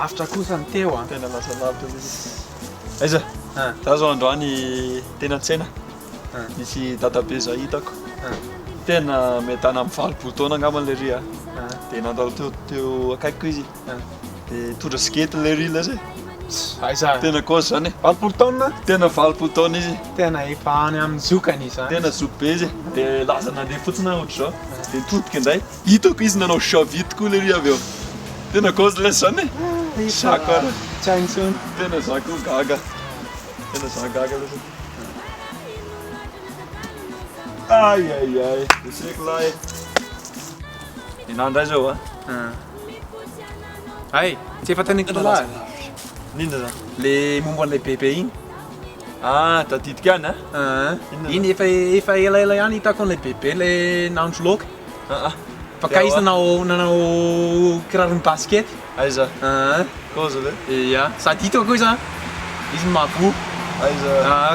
lavitra kosa ny teo tena lasa lavitra izy. Aiza za zao androany tena tsena misy dadabe za hitako tena metana amin'ny valopolo taona angamba le ry dia nandao teo akaikiko izy dia tondra sikety le ry zay aiza tena kosa zany valopolo taona tena valopolo taona izy tena efa any amin'ny zokany izy tena zoky be izy dia laza nandeha fotsiny ohatra zao dia todika indray hitako izy nanao chavite koa le ry avy eo tena kosa le zany sako ara tsy haintsony tena zako gaga tena za gaga le ai deseko lahy inandray zao ay tsy efa taniko lahy ninona zany le momba an'ilay bebe igny tadidika any iny efa elaela ihany hitako an'ilay bebe le nandro loka fa ka izy nanao kirarony basket aiza koza le ia sady hitako koa izy izy mavo aiza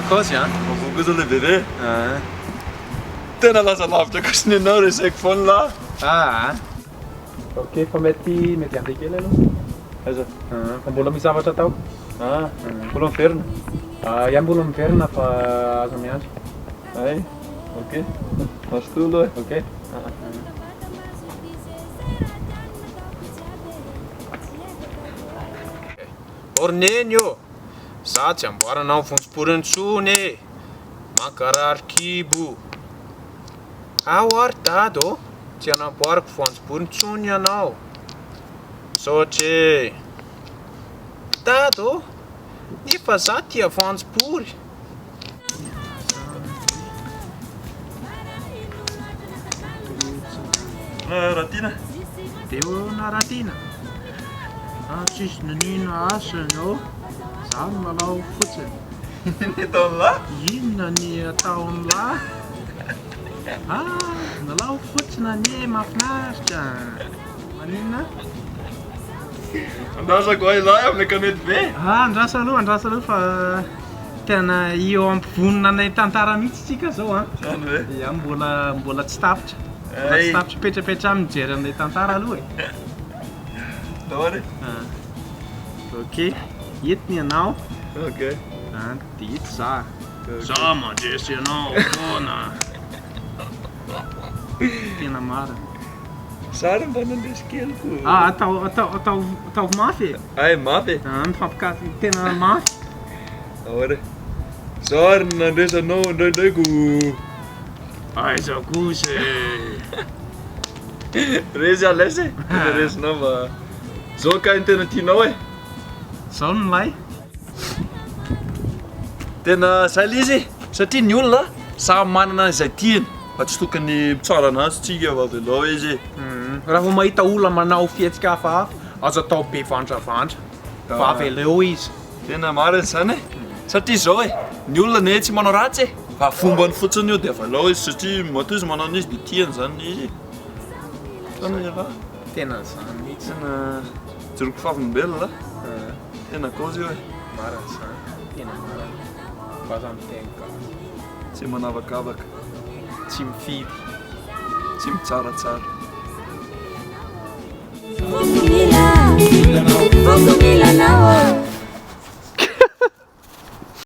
kozy mavo koza le bebe tena laza lavitra kosa ny anao reseko foana la ok fa mety andeha kely aloha aiza fa mbola misy zavatra atao mbola miverina ia mbola miverina fa azo miandry ay ok mastolo ok orneny io za tsy amboaranao vonjom-poriny intsony mankarary kibo ao ary dado tsy anamboarako voanjobory intsony ianao saotra dado nefa za tia voanjobory ratina deo na ratina tsisy nanino asany za no malao fotsiny ny ataon'la inona ny ataon'la nalao fotsiny anie mahafinaritra maninona andrasako ay lahy amin'ny kanety be andrasa aloha fa tena io ampivonina anay tantara mihitsy tsika zao zany hoe ia mbola tsy tapitra tsy tapitra petrapetra mijery anay tantara aloha daory ok entiny ianao ok dia ito za mandresy ianao foana tena marina sara mba nandesy kelyko atao mafy ay mafy mifampikasy tena mafy daory zao ary nandresanao indraindraiko aiza kosa rezy alesy resinao mba zao ka ny tena tianao zao no lay tena zay le izy satria ny olona samy manana izay tiany fa tsy tokony mitsara anazy tsika vavelao izy raha vao mahita olona manao fihetsika hafahafa azo atao be vandravandra vaveleo izy tena marina zany satria zao ny olona ne tsy manao ratsy fa fombany fotsiny io dia valao izy satria matoa izy manao izy dia tiany zany izy tena zany mihitsy tena joroko favimbelona tena kozy io marina zany tena marina Vazaha Miteny Gasy tsy manavakavaka tsy mifidy tsy mitsaratsara